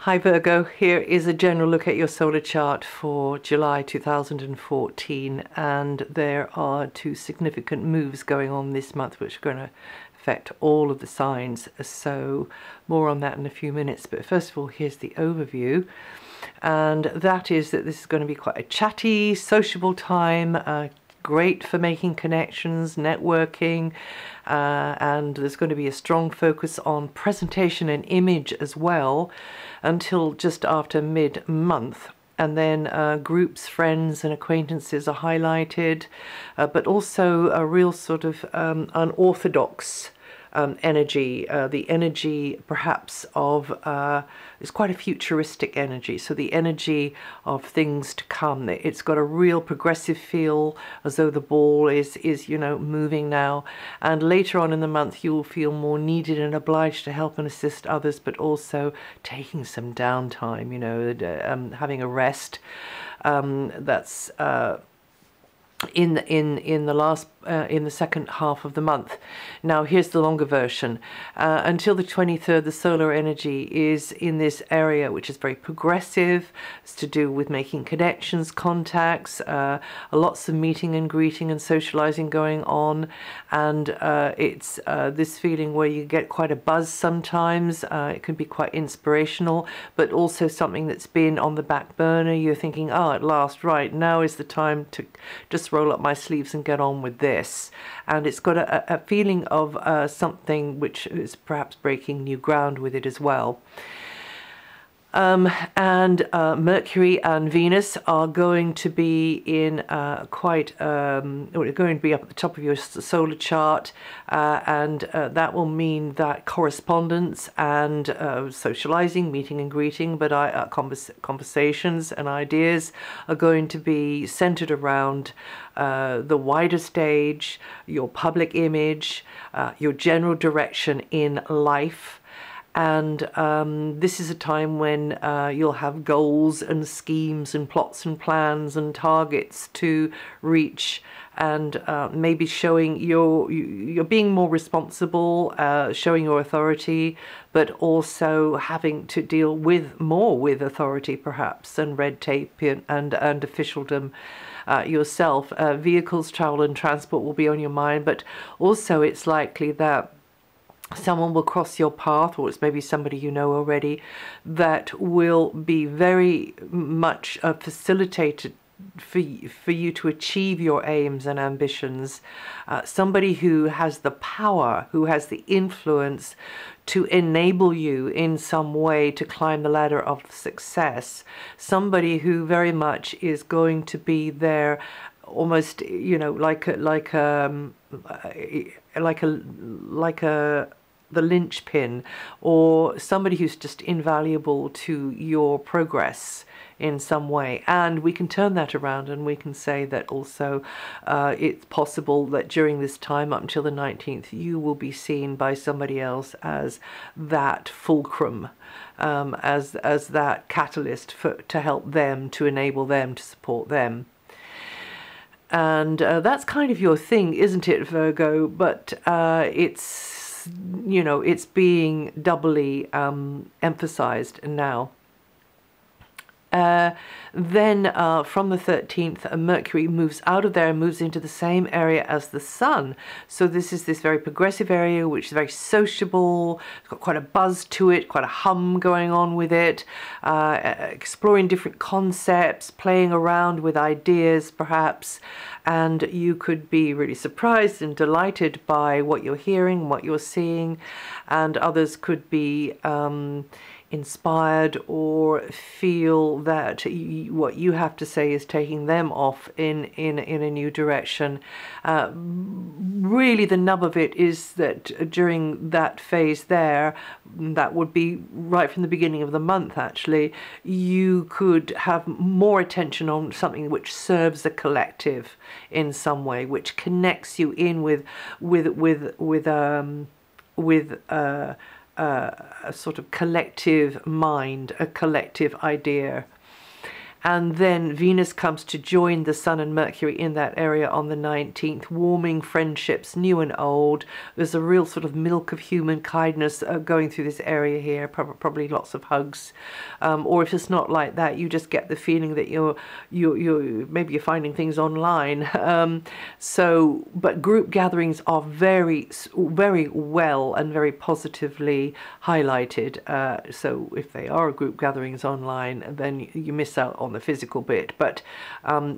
Hi Virgo, here is a general look at your solar chart for July 2014, and there are two significant moves going on this month which are going to affect all of the signs, so more on that in a few minutes. But first of all, here's the overview, and that is that this is going to be quite a chatty, sociable time, great for making connections, networking, and there's going to be a strong focus on presentation and image as well until just after mid-month. And then groups, friends and acquaintances are highlighted, but also a real sort of unorthodox energy, the energy perhaps of, it's quite a futuristic energy, so the energy of things to come. It's got a real progressive feel, as though the ball is moving now, and later on in the month you'll feel more needed and obliged to help and assist others, but also taking some downtime, having a rest. That's in the second half of the month. Now here's the longer version. Until the 23rd, the solar energy is in this area which is very progressive. It's to do with making connections, contacts, lots of meeting and greeting and socializing going on, and it's this feeling where you get quite a buzz sometimes. It can be quite inspirational, but also something that's been on the back burner. You're thinking, oh, at last, right, now is the time to just roll up my sleeves and get on with this. And it's got a feeling of something which is perhaps breaking new ground with it as well. Mercury and Venus are going to be in going to be up at the top of your solar chart, and that will mean that correspondence and socializing, meeting and greeting, but conversations and ideas are going to be centered around the wider stage, your public image, your general direction in life. And this is a time when you'll have goals and schemes and plots and plans and targets to reach, and maybe showing you're being more responsible, showing your authority, but also having to deal more with authority perhaps, and red tape and officialdom yourself. Vehicles, travel and transport will be on your mind, but also it's likely that someone will cross your path, or it's maybe somebody you know already, that will be very much facilitated for you to achieve your aims and ambitions. Somebody who has the power, who has the influence to enable you in some way to climb the ladder of success. Somebody who very much is going to be there, almost, the linchpin, or somebody who's just invaluable to your progress in some way. And we can turn that around and we can say that also it's possible that during this time up until the 19th you will be seen by somebody else as that fulcrum, as that catalyst to help them, to enable them, to support them. And that's kind of your thing, isn't it, Virgo? But it's being doubly emphasized now. Then from the 13th, Mercury moves out of there and moves into the same area as the Sun. So this is this very progressive area which is very sociable. It's got quite a buzz to it, quite a hum going on with it, exploring different concepts, playing around with ideas perhaps, and you could be really surprised and delighted by what you're hearing, what you're seeing, and others could be inspired or feel that what you have to say is taking them off in a new direction. Really the nub of it is that during that phase there, that would be right from the beginning of the month actually, you could have more attention on something which serves the collective in some way, which connects you in with a sort of collective mind, a collective idea. And then Venus comes to join the Sun and Mercury in that area on the 19th, warming friendships, new and old. There's a real sort of milk of human kindness going through this area here, probably lots of hugs. Or if it's not like that, you just get the feeling that maybe you're finding things online. But group gatherings are very, very well and very positively highlighted. So if they are group gatherings online, then you miss out on the physical bit, but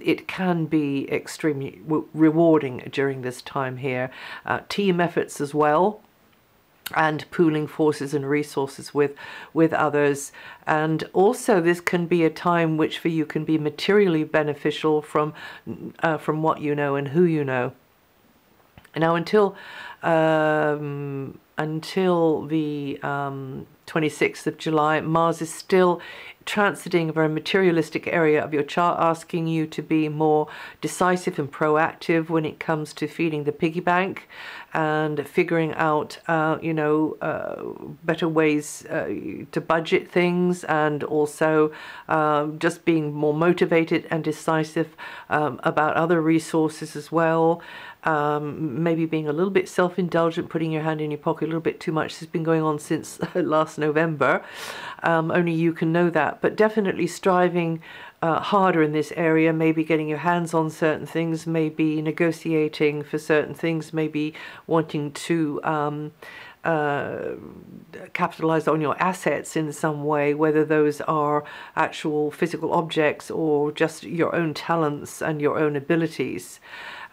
it can be extremely rewarding during this time here. Team efforts as well, and pooling forces and resources with others. And also this can be a time which for you can be materially beneficial from what you know and who you know. Now until the 26th of July, Mars is still transiting a very materialistic area of your chart, asking you to be more decisive and proactive when it comes to feeding the piggy bank and figuring out, better ways to budget things, and also just being more motivated and decisive about other resources as well. Maybe being a little bit self-indulgent, putting your hand in your pocket a little bit too much. This has been going on since last November. Only you can know that, but definitely striving harder in this area, maybe getting your hands on certain things, maybe negotiating for certain things, maybe wanting to capitalize on your assets in some way, whether those are actual physical objects or just your own talents and your own abilities.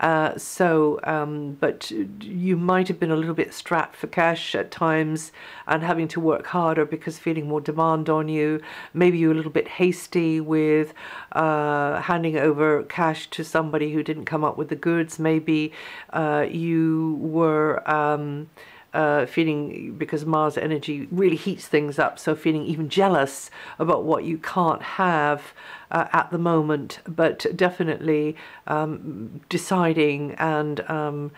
But you might have been a little bit strapped for cash at times and having to work harder because feeling more demand on you. Maybe you're a little bit hasty with handing over cash to somebody who didn't come up with the goods. Maybe you were feeling, because Mars energy really heats things up, so feeling even jealous about what you can't have at the moment, but definitely deciding and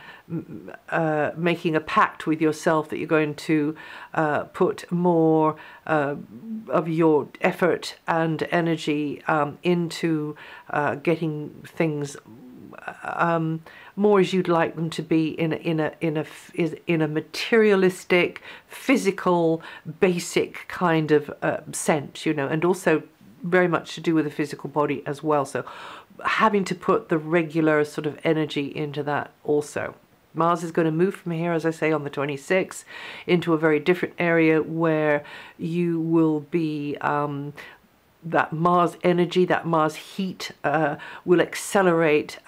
making a pact with yourself that you're going to put more of your effort and energy into getting things more as you'd like them to be in a materialistic, physical, basic kind of sense, and also very much to do with the physical body as well. So having to put the regular sort of energy into that also. Mars is going to move from here, as I say, on the 26th into a very different area where you will be that Mars energy, that Mars heat will accelerate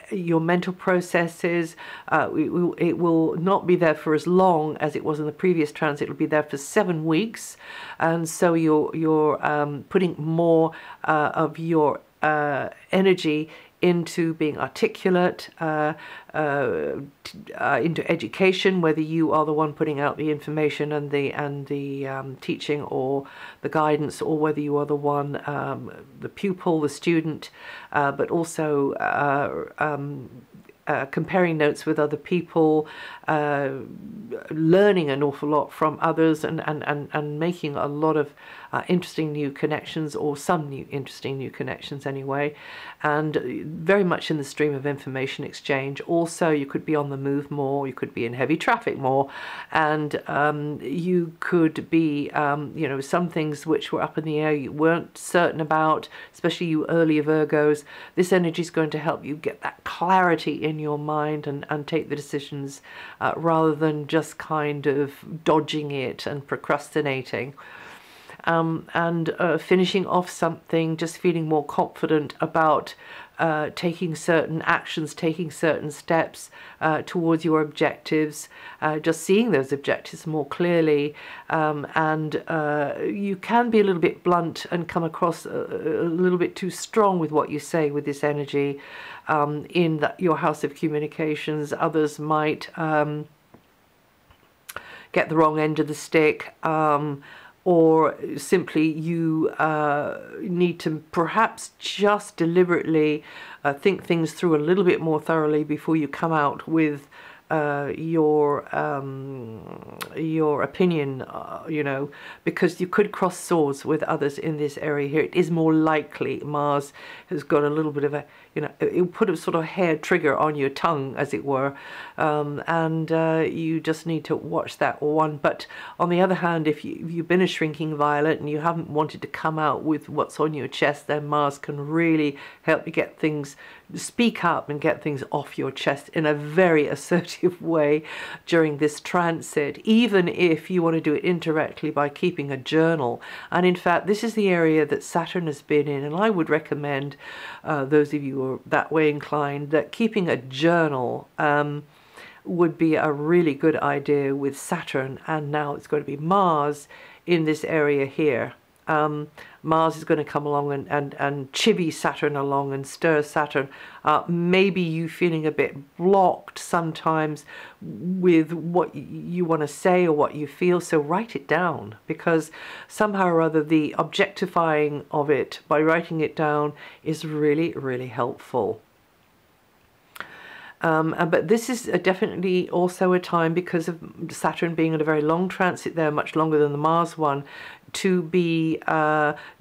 your mental processes. It will not be there for as long as it was in the previous transit. It will be there for 7 weeks, and so you're putting more of your energy into being articulate, into education, whether you are the one putting out the information and the teaching or the guidance, or whether you are the one, the pupil, the student, but also comparing notes with other people, learning an awful lot from others, and making a lot of interesting new connections, or some interesting new connections anyway, and very much in the stream of information exchange. Also, you could be on the move more, you could be in heavy traffic more, and you could be, some things which were up in the air you weren't certain about, especially you earlier Virgos. This energy is going to help you get that clarity in your mind and take the decisions rather than just kind of dodging it and procrastinating. And finishing off something, just feeling more confident about taking certain actions, taking certain steps towards your objectives, just seeing those objectives more clearly, and you can be a little bit blunt and come across a little bit too strong with what you say with this energy in your house of communications. Others might get the wrong end of the stick, or simply you need to perhaps just deliberately think things through a little bit more thoroughly before you come out with your opinion, you know, because you could cross swords with others in this area here. It is more likely Mars has got a little bit of a, you know, it'll put a sort of hair trigger on your tongue, as it were, and you just need to watch that one. But on the other hand, if you've been a shrinking violet and you haven't wanted to come out with what's on your chest, then Mars can really help you get things, speak up and get things off your chest in a very assertive way during this transit, even if you want to do it indirectly by keeping a journal. And in fact, this is the area that Saturn has been in, and I would recommend those of you who are that way inclined, that keeping a journal would be a really good idea with Saturn. And now it's going to be Mars in this area here. Mars is going to come along and chivvy Saturn along and stir Saturn. Maybe you feeling a bit blocked sometimes with what you want to say or what you feel, so write it down, because somehow or other the objectifying of it by writing it down is really, really helpful. But this is definitely also a time, because of Saturn being in a very long transit there, much longer than the Mars one, to be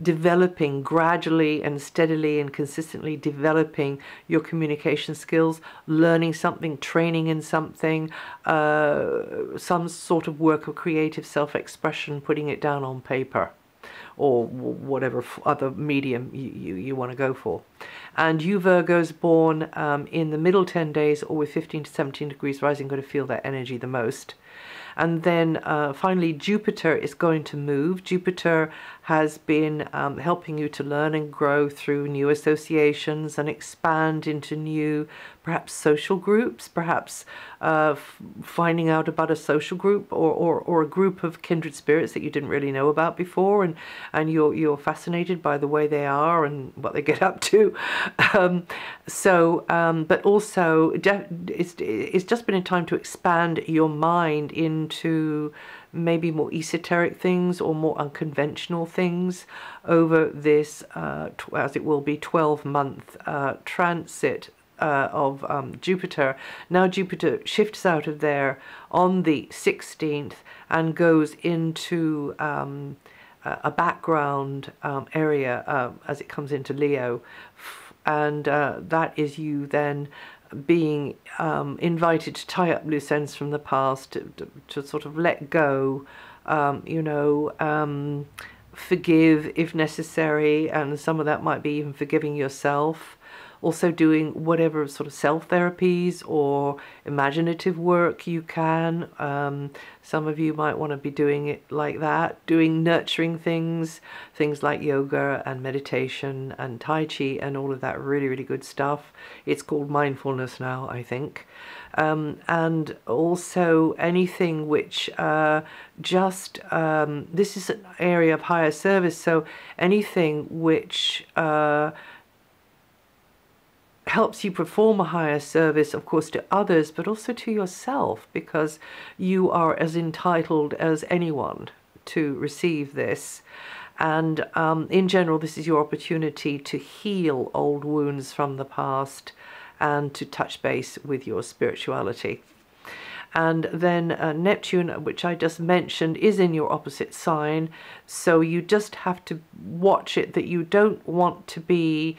developing gradually and steadily and consistently developing your communication skills, learning something, training in something, some sort of work of creative self-expression, putting it down on paper, or whatever other medium you want to go for. And you Virgos born in the middle 10 days or with 15 to 17 degrees rising, going to feel that energy the most. And then finally, Jupiter is going to move. Jupiter has been helping you to learn and grow through new associations and expand into new, perhaps social groups, perhaps finding out about a social group or a group of kindred spirits that you didn't really know about before, and you're fascinated by the way they are and what they get up to. But also it's just been a time to expand your mind into maybe more esoteric things or more unconventional things over this, as it will be, 12-month transit of Jupiter. Now Jupiter shifts out of there on the 16th and goes into a background area as it comes into Leo, and that is you then being invited to tie up loose ends from the past, to sort of let go, you know, forgive if necessary, and some of that might be even forgiving yourself. Also doing whatever sort of self-therapies or imaginative work you can. Some of you might want to be doing it like that, doing nurturing things like yoga and meditation and Tai Chi and all of that really, really good stuff. It's called mindfulness now, I think. And also anything which this is an area of higher service, so anything which helps you perform a higher service, of course, to others, but also to yourself, because you are as entitled as anyone to receive this. And in general, this is your opportunity to heal old wounds from the past and to touch base with your spirituality. And then Neptune, which I just mentioned, is in your opposite sign, so you just have to watch it, that you don't want to be,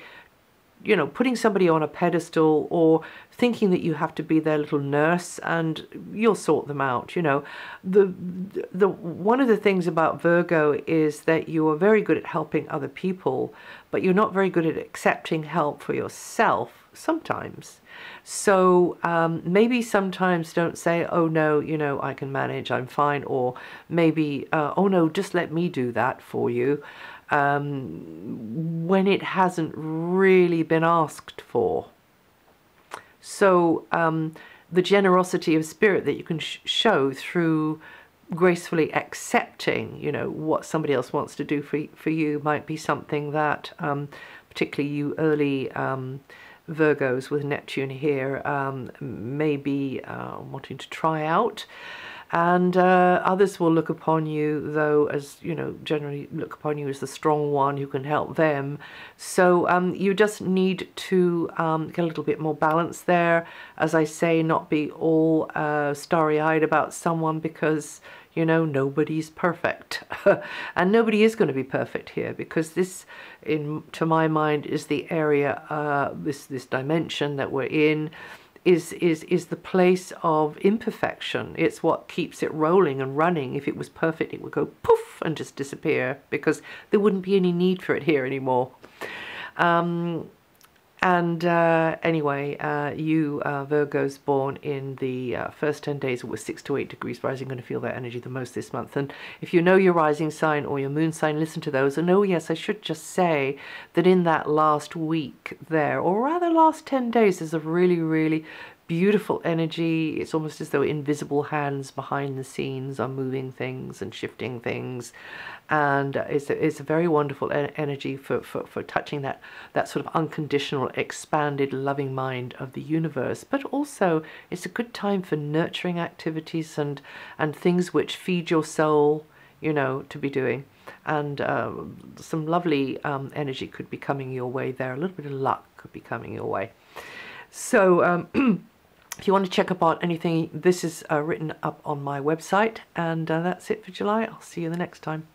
you know, putting somebody on a pedestal or thinking that you have to be their little nurse and you'll sort them out. You know, one of the things about Virgo is that you are very good at helping other people, but you're not very good at accepting help for yourself sometimes. So maybe sometimes don't say, oh no, you know, I can manage, I'm fine, or maybe, oh no, just let me do that for you. When it hasn't really been asked for. So the generosity of spirit that you can show through gracefully accepting, you know, what somebody else wants to do for you might be something that particularly you early Virgos with Neptune here may be wanting to try out. And others will look upon you, though, as, you know, generally look upon you as the strong one who can help them. So you just need to get a little bit more balance there. As I say, not be all starry-eyed about someone, because, you know, nobody's perfect. And nobody is going to be perfect here, because this, to my mind, is the area, this dimension that we're in, is the place of imperfection. It's what keeps it rolling and running. If it was perfect, it would go poof and just disappear, because there wouldn't be any need for it here anymore. Anyway, you Virgos born in the first 10 days with 6 to 8 degrees rising, going to feel that energy the most this month. And if you know your rising sign or your moon sign, listen to those. And oh yes, I should just say that in that last week there, or rather last 10 days, there's a really, really beautiful energy. It's almost as though invisible hands behind the scenes are moving things and shifting things, and it's a very wonderful energy for touching that sort of unconditional, expanded, loving mind of the universe. But also it's a good time for nurturing activities and things which feed your soul, you know, to be doing. And some lovely energy could be coming your way there. A little bit of luck could be coming your way. So if you want to check about anything, this is written up on my website. And that's it for July. I'll see you the next time.